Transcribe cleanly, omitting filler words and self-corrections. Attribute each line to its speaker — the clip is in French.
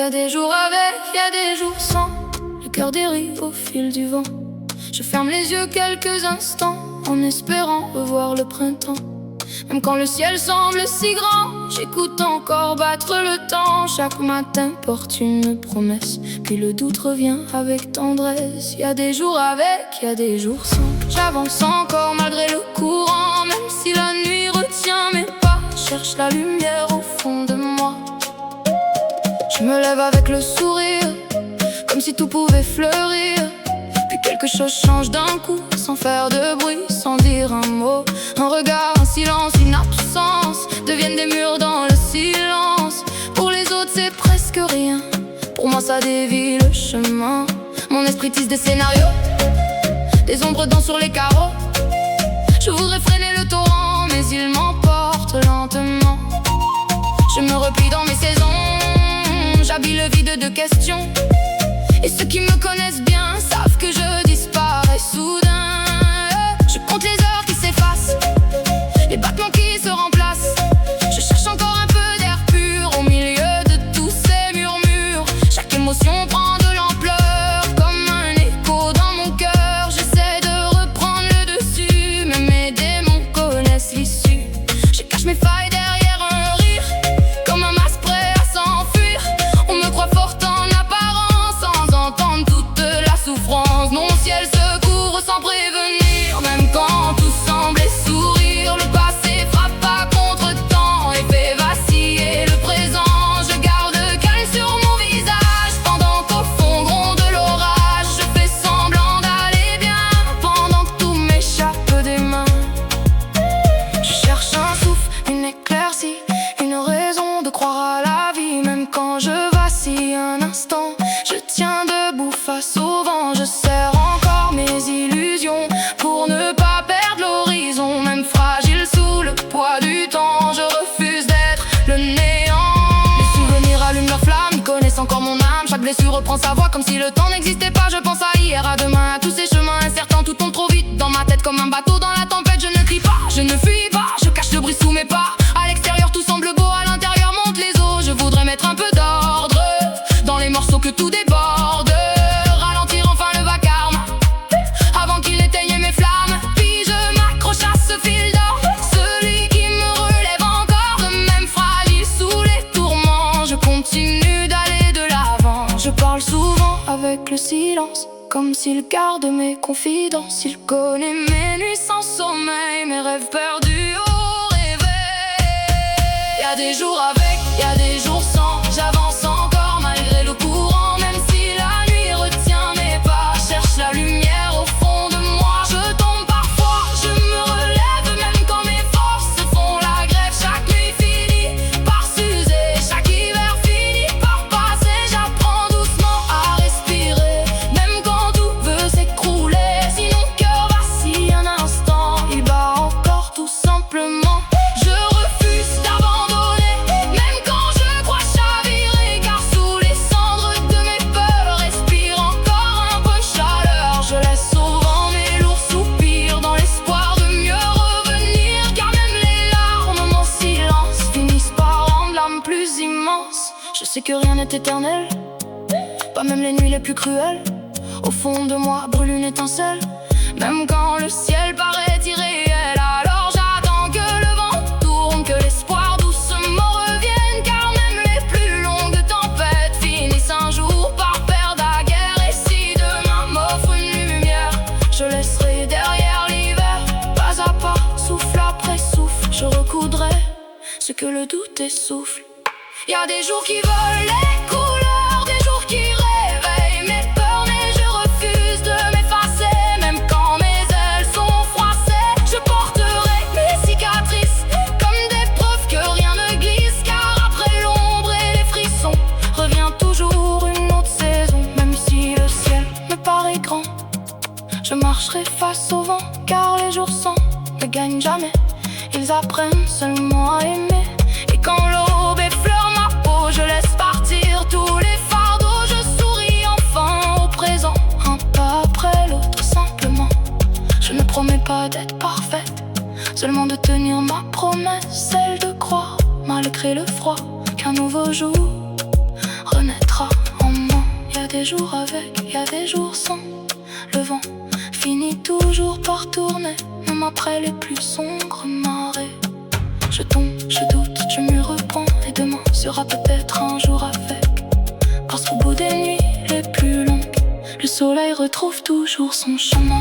Speaker 1: a des jours avec, y a des jours sans. Le cœur dérive au fil du vent. Je ferme les yeux quelques instants en espérant revoir le printemps. Même quand le ciel semble si grand, j'écoute encore battre le temps. Chaque matin porte une promesse, puis le doute revient avec tendresse. Y a des jours avec, y a des jours sans. J'avance encore malgré le courant, même si la nuit retient mes pas. Cherche la lumière au fond de moi. Je me lève avec le sourire, comme si tout pouvait fleurir. Puis quelque chose change d'un coup, sans faire de bruit, sans dire un mot. Un regard, un silence, une absence deviennent des murs dans le silence. Pour les autres c'est presque rien, pour moi ça dévie le chemin. Mon esprit tisse des scénarios, des ombres dansent sur les carreaux. Je voudrais freiner le torrent, mais il m'emporte lentement. Je me replie dans mes saisons, j'habille le vide de questions. Et ceux qui me connaissent bien savent que je disparais soudain. Je compte les heures qui s'effacent, les battements qui se remplacent. Je cherche encore un peu d'air pur au milieu de tous ces murmures. Chaque émotion prend de l'ampleur, comme un écho dans mon cœur. J'essaie de reprendre le dessus, mais mes démons connaissent l'issue. Je cache mes failles derrière un rire, comme un masque prêt à s'enfuir. On me croit forte en apparence, sans entendre toute la souffrance. Mon ciel se couvre sans prévenir, même quand tout semblait sourire. Le passé frappe à contre-temps et fait vaciller le présent. Je garde calme sur mon visage, pendant qu'au fond gronde l'orage. Je fais semblant d'aller bien, pendant que tout m'échappe des mains. Je cherche un souffle, une éclaircie, une raison de croire à la vie. Même quand je vacille un instant, je tiens debout face au vent. Je serre encore mes illusions pour ne pas perdre l'horizon. Même fragile sous le poids du temps, je refuse d'être le néant. Les souvenirs allument leur flamme, ils connaissent encore mon âme. Chaque blessure reprend sa voix comme si le temps n'existait pas. Je pense à hier, à demain, à tous ces chemins incertains. Tout tombe trop vite dans ma tête comme un bateau dans la tempête. Je ne crie pas, je ne fuis pas, je cache le bruit sous mes pas. À l'extérieur tout semble beau, à l'intérieur montent les eaux. Je voudrais mettre un peu d'ordre dans les morceaux que tout déborde. Ralentir enfin le vacarme avant qu'il éteigne mes flammes. Puis je m'accroche à ce fil d'or, celui qui me relève encore, de même fragile sous les tourments. Je continue d'aller de l'avant. Je parle souvent avec le silence, comme s'il garde mes confidences. Il connaît mes nuits sans sommeil, mes rêves perdus au réveil. Y a des jours avec, y a des jours sans. J'avance encore malgré le courant, même si la nuit retient mes pas. Cherche la lumière au fond de moi. Je tombe parfois, je me relève, même quand mes forces font la grève. Chaque nuit finit par s'user, chaque hiver finit par passer. J'apprends doucement à respirer, même quand tout veut s'écrouler. Si mon cœur vacille un instant, il bat encore tout simplement. Je refuse d'abandonner, même quand je crois chavirer. Car sous les cendres de mes peurs respire encore un peu de chaleur. Je laisse souvent mes lourds soupirs dans l'espoir de mieux revenir. Car même les larmes, mon silence, finissent par rendre l'âme plus immense. Je sais que rien n'est éternel, pas même les nuits les plus cruelles. Au fond de moi brûle une étincelle, même quand le ciel paraît irréel. Alors j'attends que le vent tourne, que l'espoir doucement revienne. Car même les plus longues tempêtes finissent un jour par perdre la guerre. Et si demain m'offre une lumière, je laisserai derrière l'hiver. Pas à pas, souffle après souffle, je recoudrai ce que le doute essouffle. Y a des jours qui volent les couleurs, des jours qui réveillent mes peurs. Mais je refuse de m'effacer, même quand mes ailes sont froissées. Je porterai mes cicatrices comme des preuves que rien ne glisse. Car après l'ombre et les frissons revient toujours une autre saison. Même si le ciel me paraît grand, je marcherai face au vent. Car les jours sans ne gagnent jamais, ils apprennent seulement à aimer. Et quand l'aube effleure ma peau, je laisse partir tous les fardeaux. Je souris enfin au présent, un pas après l'autre simplement. Je ne promets pas d'être parfaite, seulement de tenir ma promesse, celle de croire malgré le froid qu'un nouveau jour renaîtra. des jours avec, y a des jours sans. Le vent finit toujours par tourner, même après les plus sombres marées. Je tombe, je doute, je me reprends, et demain sera peut-être un jour avec. Parce qu'au bout des nuits les plus longues, le soleil retrouve toujours son chemin.